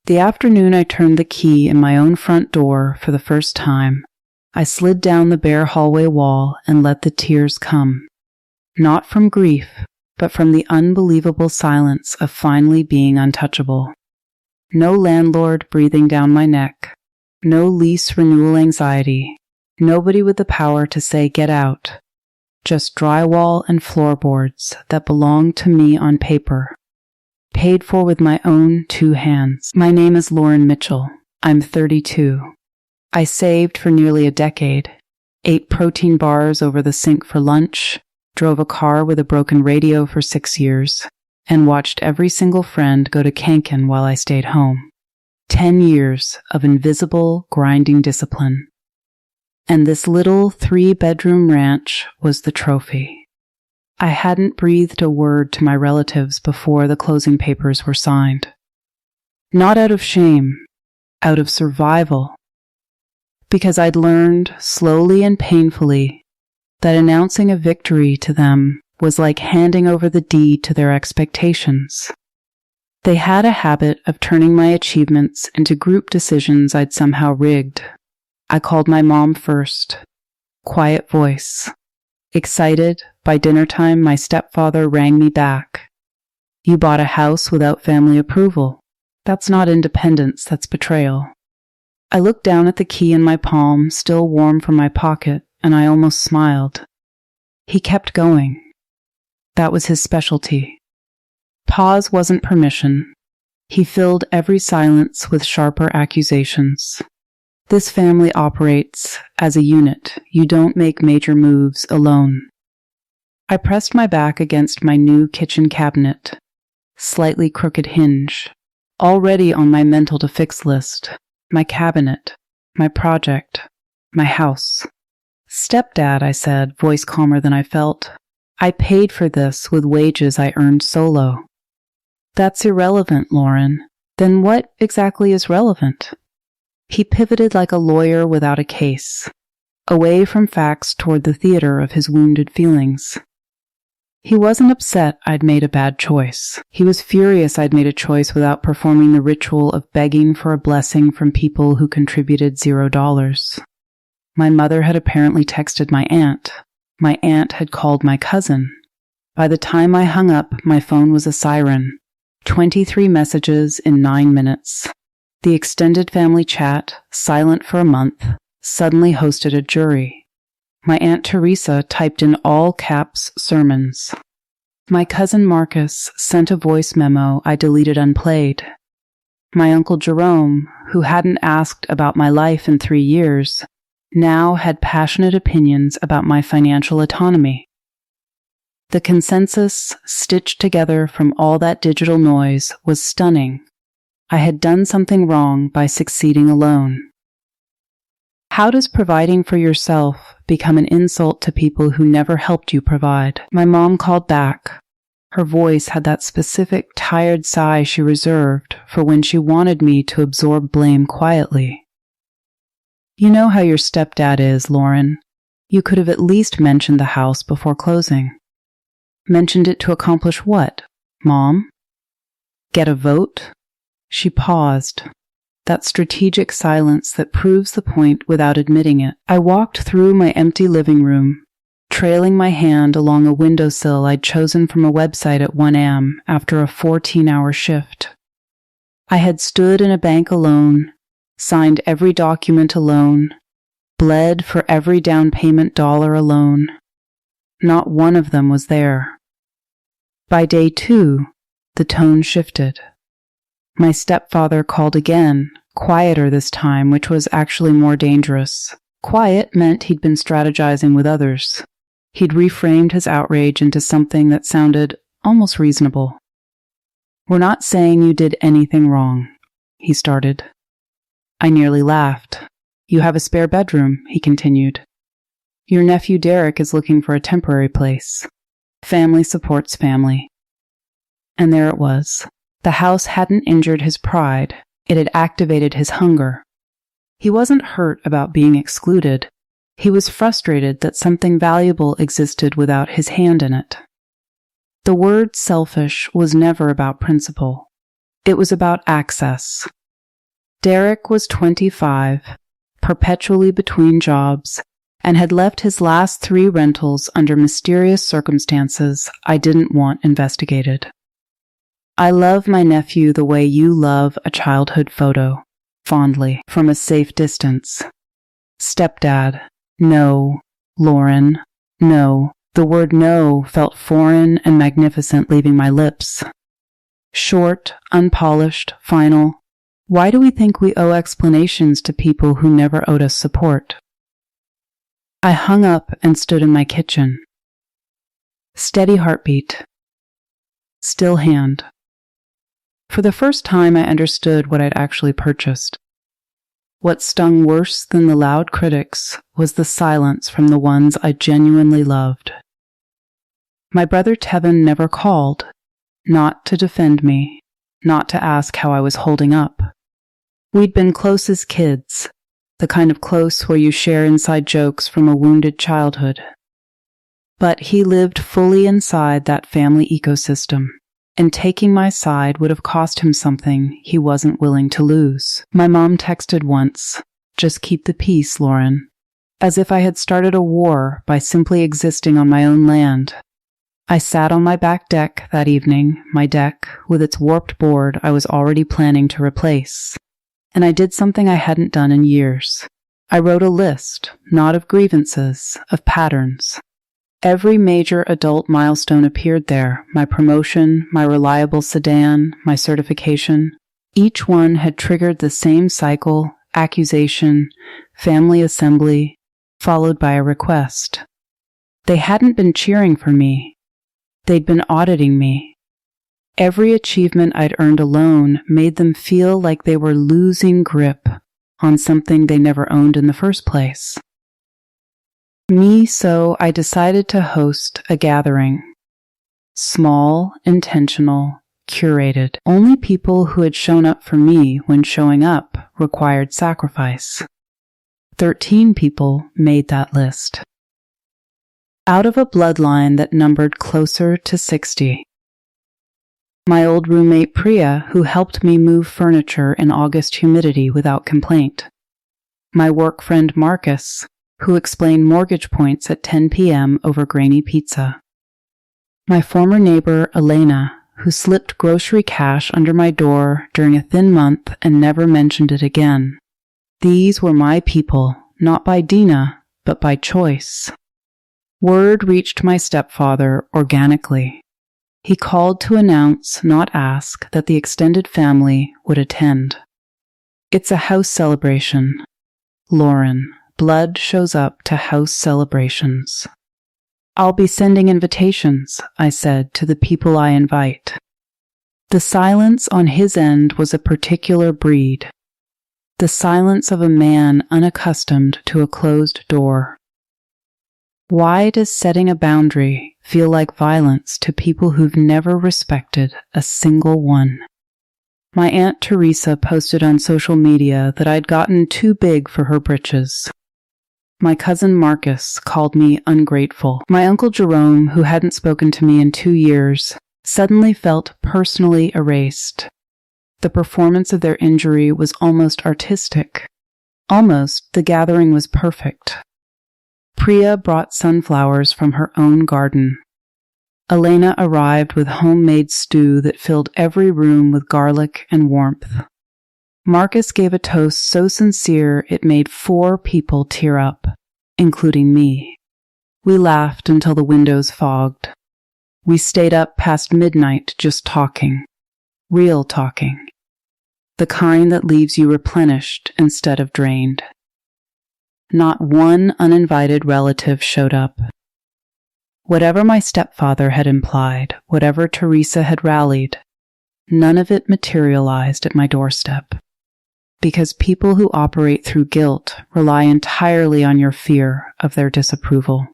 The afternoon I turned the key in my own front door for the first time, I slid down the bare hallway wall and let the tears come. Not from grief, but from the unbelievable silence of finally being untouchable. No landlord breathing down my neck, no lease renewal anxiety, nobody with the power to say get out. Just drywall and floorboards that belong to me on paper, paid for with my own 2 hands. My name is Lauren Mitchell. I'm 32. I saved for nearly a decade, ate protein bars over the sink for lunch, drove a car with a broken radio for 6 years, and watched every single friend go to Kanken while I stayed home. 10 years of invisible, grinding discipline. And this little 3-bedroom ranch was the trophy. I hadn't breathed a word to my relatives before the closing papers were signed. Not out of shame, out of survival. Because I'd learned, slowly and painfully, that announcing a victory to them was like handing over the deed to their expectations. They had a habit of turning my achievements into group decisions I'd somehow rigged. I called my mom first. Quiet voice. Excited, by dinner time my stepfather rang me back. You bought a house without family approval. That's not independence, that's betrayal. I looked down at the key in my palm, still warm from my pocket, and I almost smiled. He kept going. That was his specialty. Pause wasn't permission. He filled every silence with sharper accusations. This family operates as a unit. You don't make major moves alone. I pressed my back against my new kitchen cabinet. Slightly crooked hinge. Already on my mental to fix list. My cabinet. My project. My house. Stepdad, I said, voice calmer than I felt. I paid for this with wages I earned solo. That's irrelevant, Lauren. Then what exactly is relevant? He pivoted like a lawyer without a case, away from facts toward the theater of his wounded feelings. He wasn't upset I'd made a bad choice. He was furious I'd made a choice without performing the ritual of begging for a blessing from people who contributed $0. My mother had apparently texted my aunt. My aunt had called my cousin. By the time I hung up, my phone was a siren. 23 messages in 9 minutes. The extended family chat, silent for a month, suddenly hosted a jury. My Aunt Teresa typed in all caps sermons. My cousin Marcus sent a voice memo I deleted unplayed. My Uncle Jerome, who hadn't asked about my life in 3 years, now had passionate opinions about my financial autonomy. The consensus, stitched together from all that digital noise, was stunning. I had done something wrong by succeeding alone. How does providing for yourself become an insult to people who never helped you provide? My mom called back. Her voice had that specific tired sigh she reserved for when she wanted me to absorb blame quietly. You know how your stepdad is, Lauren. You could have at least mentioned the house before closing. Mentioned it to accomplish what, Mom? Get a vote? She paused. That strategic silence that proves the point without admitting it. I walked through my empty living room, trailing my hand along a windowsill I'd chosen from a website at 1 a.m. after a 14-hour shift. I had stood in a bank alone, signed every document alone, bled for every down payment dollar alone. Not one of them was there. By day 2, the tone shifted. My stepfather called again, quieter this time, which was actually more dangerous. Quiet meant he'd been strategizing with others. He'd reframed his outrage into something that sounded almost reasonable. We're not saying you did anything wrong, he started. I nearly laughed. You have a spare bedroom, he continued. Your nephew Derek is looking for a temporary place. Family supports family. And there it was. The house hadn't injured his pride. It had activated his hunger. He wasn't hurt about being excluded. He was frustrated that something valuable existed without his hand in it. The word selfish was never about principle. It was about access. Derek was 25, perpetually between jobs, and had left his last 3 rentals under mysterious circumstances I didn't want investigated. I love my nephew the way you love a childhood photo, fondly, from a safe distance. Stepdad, no. Lauren, no. The word no felt foreign and magnificent leaving my lips. Short, unpolished, final. Why do we think we owe explanations to people who never owed us support? I hung up and stood in my kitchen. Steady heartbeat. Still hand. For the first time, I understood what I'd actually purchased. What stung worse than the loud critics was the silence from the ones I genuinely loved. My brother Tevin never called, not to defend me, not to ask how I was holding up. We'd been close as kids, the kind of close where you share inside jokes from a wounded childhood. But he lived fully inside that family ecosystem, and taking my side would have cost him something he wasn't willing to lose. My mom texted once, "Just keep the peace, Lauren," as if I had started a war by simply existing on my own land. I sat on my back deck that evening, my deck with its warped board I was already planning to replace. And I did something I hadn't done in years. I wrote a list, not of grievances, of patterns. Every major adult milestone appeared there, my promotion, my reliable sedan, my certification. Each one had triggered the same cycle, accusation, family assembly, followed by a request. They hadn't been cheering for me. They'd been auditing me. Every achievement I'd earned alone made them feel like they were losing grip on something they never owned in the first place. So I decided to host a gathering. Small, intentional, curated. Only people who had shown up for me when showing up required sacrifice. 13 people made that list. Out of a bloodline that numbered closer to 60. My old roommate Priya, who helped me move furniture in August humidity without complaint. My work friend Marcus, who explained mortgage points at 10 p.m. over grainy pizza. My former neighbor Elena, who slipped grocery cash under my door during a thin month and never mentioned it again. These were my people, not by Dina, but by choice. Word reached my stepfather organically. He called to announce, not ask, that the extended family would attend. It's a house celebration. Lauren, blood shows up to house celebrations. I'll be sending invitations, I said, to the people I invite. The silence on his end was a particular breed. The silence of a man unaccustomed to a closed door. Why does setting a boundary feel like violence to people who've never respected a single one? My Aunt Teresa posted on social media that I'd gotten too big for her britches. My cousin Marcus called me ungrateful. My Uncle Jerome, who hadn't spoken to me in 2 years, suddenly felt personally erased. The performance of their injury was almost artistic. Almost the gathering was perfect. Priya brought sunflowers from her own garden. Elena arrived with homemade stew that filled every room with garlic and warmth. Marcus gave a toast so sincere it made 4 people tear up, including me. We laughed until the windows fogged. We stayed up past midnight just talking. Real talking. The kind that leaves you replenished instead of drained. Not one uninvited relative showed up. Whatever my stepfather had implied, whatever Teresa had rallied, none of it materialized at my doorstep. Because people who operate through guilt rely entirely on your fear of their disapproval.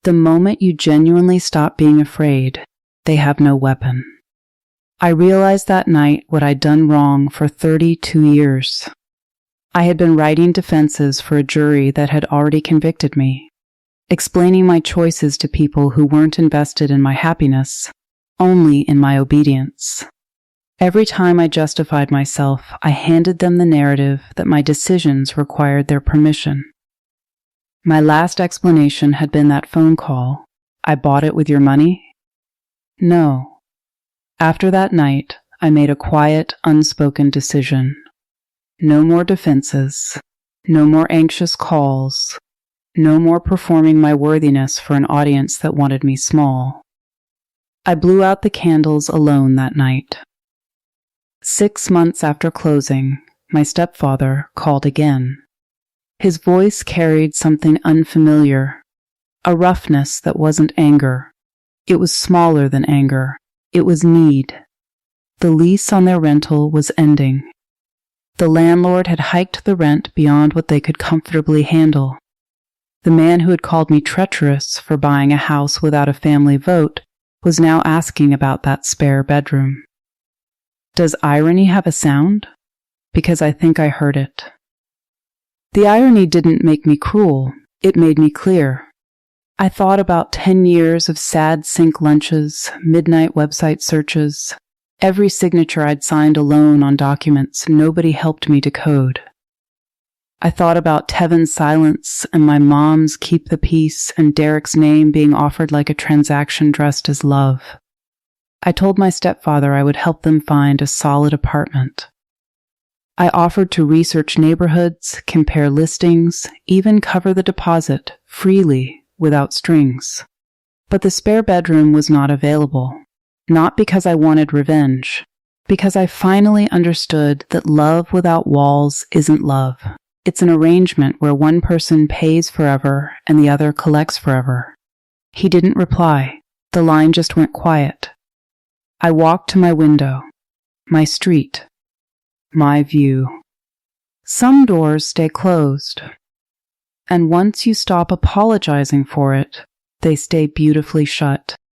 The moment you genuinely stop being afraid, they have no weapon. I realized that night what I'd done wrong for 32 years. I had been writing defenses for a jury that had already convicted me, explaining my choices to people who weren't invested in my happiness, only in my obedience. Every time I justified myself, I handed them the narrative that my decisions required their permission. My last explanation had been that phone call. I bought it with your money? No. After that night, I made a quiet, unspoken decision. No more defenses. No more anxious calls. No more performing my worthiness for an audience that wanted me small. I blew out the candles alone that night. 6 months after closing, my stepfather called again. His voice carried something unfamiliar, a roughness that wasn't anger. It was smaller than anger. It was need. The lease on their rental was ending. The landlord had hiked the rent beyond what they could comfortably handle. The man who had called me treacherous for buying a house without a family vote was now asking about that spare bedroom. Does irony have a sound? Because I think I heard it. The irony didn't make me cruel. It made me clear. I thought about 10 years of sad sink lunches, midnight website searches, every signature I'd signed alone on documents nobody helped me decode. I thought about Tevin's silence and my mom's keep the peace and Derek's name being offered like a transaction dressed as love. I told my stepfather I would help them find a solid apartment. I offered to research neighborhoods, compare listings, even cover the deposit freely without strings. But the spare bedroom was not available, not because I wanted revenge, because I finally understood that love without walls isn't love. It's an arrangement where one person pays forever and the other collects forever. He didn't reply. The line just went quiet. I walked to my window, my street, my view. Some doors stay closed, and once you stop apologizing for it, they stay beautifully shut.